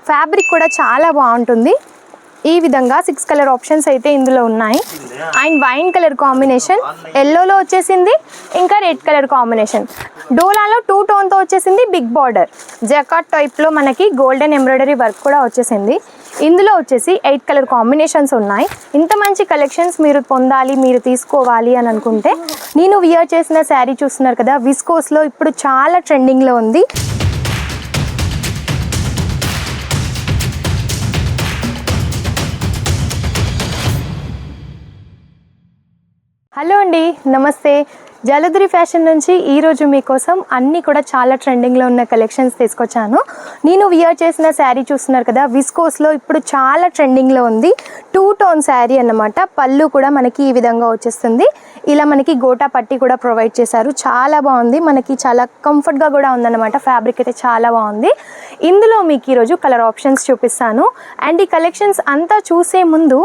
Fabric కూడా చాలా బాగుంటుంది. ఈ విధంగా 6 కలర్ ఆప్షన్స్ అయితే ఇందులో ఉన్నాయి. అండ్ వైన్ కలర్ కాంబినేషన్, ఎల్లోలో వచ్చేసింది, ఇంకా రెడ్ కలర్ కాంబినేషన్. డోలాలో 2 టోన్తో వచ్చేసింది, బిగ్ బార్డర్ జకాట్ టైప్లో మనకి గోల్డెన్ ఎంబ్రాయిడరీ వర్క్ కూడా వచ్చేసింది. ఇందులో వచ్చేసి 8 కలర్ కాంబినేషన్స్ ఉన్నాయి. ఇంత మంచి కలెక్షన్స్ మీరు పొందాలి, మీరు తీసుకోవాలి అని అనుకుంటే నేను వియర్ చేసిన శారీ చూస్తున్నారు కదా, విస్కోస్లో ఇప్పుడు చాలా ట్రెండింగ్లో ఉంది. హలో అండి, నమస్తే. జలధరి ఫ్యాషన్ నుంచి ఈరోజు మీకోసం అన్నీ కూడా చాలా ట్రెండింగ్లో ఉన్న కలెక్షన్స్ తీసుకొచ్చాను. నేను వియర్ చేసిన శారీ చూస్తున్నారు కదా, విస్కోస్లో ఇప్పుడు చాలా ట్రెండింగ్లో ఉంది. 2 టోన్ శారీ అన్నమాట. పళ్ళు కూడా మనకి ఈ విధంగా వచ్చేస్తుంది. ఇలా మనకి గోటా పట్టి కూడా ప్రొవైడ్ చేశారు. చాలా బాగుంది, మనకి చాలా కంఫర్ట్గా కూడా ఉందన్నమాట. ఫ్యాబ్రిక్ అయితే చాలా బాగుంది. ఇందులో మీకు ఈరోజు కలర్ ఆప్షన్స్ చూపిస్తాను. అండ్ ఈ కలెక్షన్స్ అంతా చూసే ముందు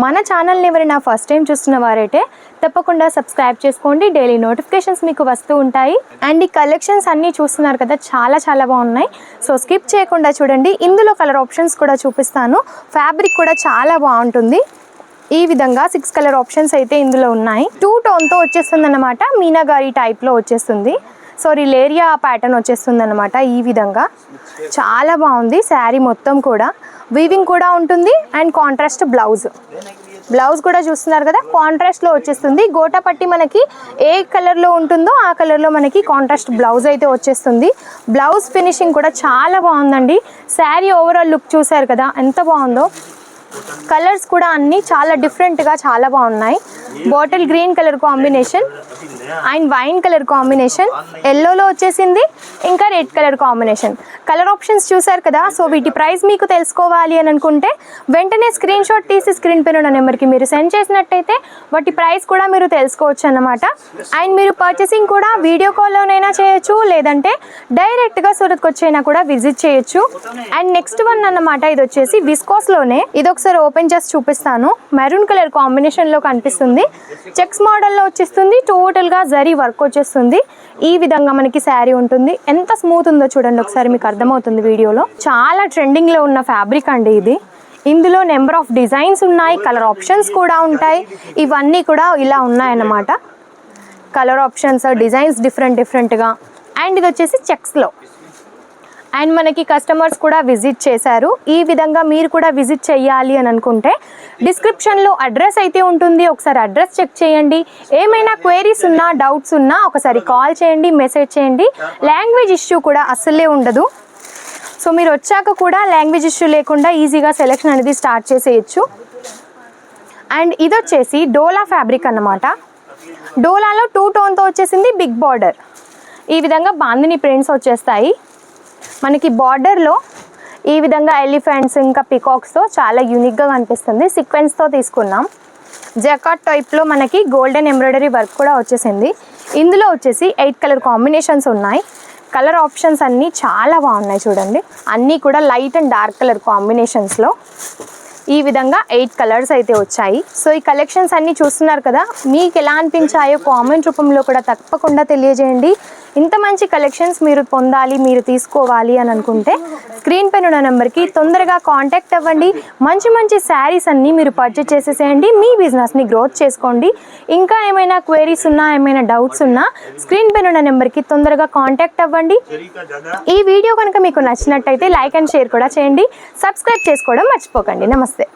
మన ఛానల్ని ఎవరైనా ఫస్ట్ టైం చూస్తున్న వారైతే తప్పకుండా సబ్స్క్రైబ్ చేసుకోండి. డైలీ నోటిఫికేషన్స్ మీకు వస్తూ ఉంటాయి. అండ్ ఈ కలెక్షన్స్ అన్నీ చూస్తున్నారు కదా, చాలా బాగున్నాయి. సో స్కిప్ చేయకుండా చూడండి. ఇందులో కలర్ ఆప్షన్స్ కూడా చూపిస్తాను. ఫ్యాబ్రిక్ కూడా చాలా బాగుంటుంది. ఈ విధంగా 6 కలర్ ఆప్షన్స్ అయితే ఇందులో ఉన్నాయి. 2 టోన్తో వచ్చేస్తుంది అన్నమాట. మీనాగారి టైప్లో వచ్చేస్తుంది. సో రిలేరియా ప్యాటర్న్ వచ్చేస్తుంది అనమాట. ఈ విధంగా చాలా బాగుంది. శారీ మొత్తం కూడా వీవింగ్ కూడా ఉంటుంది. అండ్ కాంట్రాస్ట్ బ్లౌజ్ కూడా చూస్తున్నారు కదా, కాంట్రాస్ట్లో వచ్చేస్తుంది. గోటా పట్టి మనకి ఏ కలర్లో ఉంటుందో ఆ కలర్లో మనకి కాంట్రాస్ట్ బ్లౌజ్ అయితే వచ్చేస్తుంది. బ్లౌజ్ ఫినిషింగ్ కూడా చాలా బాగుందండి. శారీ ఓవరాల్ లుక్ చూసారు కదా ఎంత బాగుందో. కలర్స్ కూడా అన్నీ చాలా డిఫరెంట్గా చాలా బాగున్నాయి. Bottle green colour combination and wine colour combination, ఎల్లోలో వచ్చేసింది, ఇంకా red colour combination. Colour options చూసారు కదా. సో వీటి ప్రైస్ మీకు తెలుసుకోవాలి అని అనుకుంటే వెంటనే స్క్రీన్ షాట్ తీసి స్క్రీన్ పైన ఉన్న నెంబర్కి మీరు సెండ్ చేసినట్టయితే వాటి ప్రైస్ కూడా మీరు తెలుసుకోవచ్చు అన్నమాట. అండ్ మీరు పర్చేసింగ్ కూడా వీడియో కాల్లోనైనా చేయొచ్చు, లేదంటే డైరెక్ట్గా సూరత్కి వచ్చైనా కూడా విజిట్ చేయొచ్చు. అండ్ నెక్స్ట్ వన్ అన్నమాట, ఇది వచ్చేసి విస్కోస్లోనే. ఇది ఒకసారి ఓపెన్ చేసి చూపిస్తాను. మెరూన్ కలర్ కాంబినేషన్లో కనిపిస్తుంది. చెక్స్ మోడల్లో వచ్చేస్తుంది. టోటల్గా జరీ వర్క్ వచ్చేస్తుంది. ఈ విధంగా మనకి శారీ ఉంటుంది. ఎంత స్మూత్ ఉందో చూడండి ఒకసారి, మీకు అర్థమవుతుంది వీడియోలో. చాలా ట్రెండింగ్లో ఉన్న ఫ్యాబ్రిక్ అండి ఇది. ఇందులో నెంబర్ ఆఫ్ డిజైన్స్ ఉన్నాయి, కలర్ ఆప్షన్స్ కూడా ఉంటాయి. ఇవన్నీ కూడా ఇలా ఉన్నాయన్నమాట. కలర్ ఆప్షన్స్, డిజైన్స్ డిఫరెంట్గా. అండ్ ఇది వచ్చేసి చెక్స్లో. అండ్ మనకి కస్టమర్స్ కూడా విజిట్ చేశారు. ఈ విధంగా మీరు కూడా విజిట్ చేయాలి అని అనుకుంటే డిస్క్రిప్షన్లో అడ్రస్ అయితే ఉంటుంది. ఒకసారి అడ్రస్ చెక్ చేయండి. ఏమైనా క్వైరీస్ ఉన్నా, డౌట్స్ ఉన్నా ఒకసారి కాల్ చేయండి, మెసేజ్ చేయండి. లాంగ్వేజ్ ఇష్యూ కూడా అస్సలే ఉండదు. సో మీరు వచ్చాక కూడా లాంగ్వేజ్ ఇష్యూ లేకుండా ఈజీగా సెలెక్షన్ అనేది స్టార్ట్ చేసేయచ్చు. అండ్ ఇది వచ్చేసి డోలా ఫ్యాబ్రిక్ అన్నమాట. డోలాలో 2 టోన్తో వచ్చేసింది, బిగ్ బార్డర్. ఈ విధంగా బాందిని ప్రింట్స్ వచ్చేస్తాయి. మనకి బార్డర్లో ఈ విధంగా ఎలిఫెంట్స్ ఇంకా పికాక్స్తో చాలా యూనిక్గా కనిపిస్తుంది. సీక్వెన్స్తో తీసుకున్నాం. జకాట్ టైప్లో మనకి గోల్డెన్ ఎంబ్రాయిడరీ వర్క్ కూడా వచ్చేసింది. ఇందులో వచ్చేసి 8 కలర్ కాంబినేషన్స్ ఉన్నాయి. కలర్ ఆప్షన్స్ అన్నీ చాలా బాగున్నాయి చూడండి. అన్నీ కూడా లైట్ అండ్ డార్క్ కలర్ కాంబినేషన్స్లో ఈ విధంగా 8 కలర్స్ అయితే వచ్చాయి. సో ఈ కలెక్షన్స్ అన్నీ చూస్తున్నారు కదా, మీకు ఎలా అనిపించాయో కామెంట్ రూపంలో కూడా తప్పకుండా తెలియజేయండి. ఇంత మంచి కలెక్షన్స్ మీరు పొందాలి, మీరు తీసుకోవాలి అని అనుకుంటే స్క్రీన్ పైన ఉన్న నెంబర్కి తొందరగా కాంటాక్ట్ అవ్వండి. మంచి శారీస్ అన్నీ మీరు పర్చేస్ చేసేసేయండి. మీ బిజినెస్ని గ్రోత్ చేసుకోండి. ఇంకా ఏమైనా క్వైరీస్ ఉన్నా, ఏమైనా డౌట్స్ ఉన్నా స్క్రీన్ పైన ఉన్న నెంబర్కి తొందరగా కాంటాక్ట్ అవ్వండి. ఈ వీడియో కనుక మీకు నచ్చినట్టయితే లైక్ అండ్ షేర్ కూడా చేయండి. సబ్స్క్రైబ్ చేసుకోవడం మర్చిపోకండి. నమస్తే.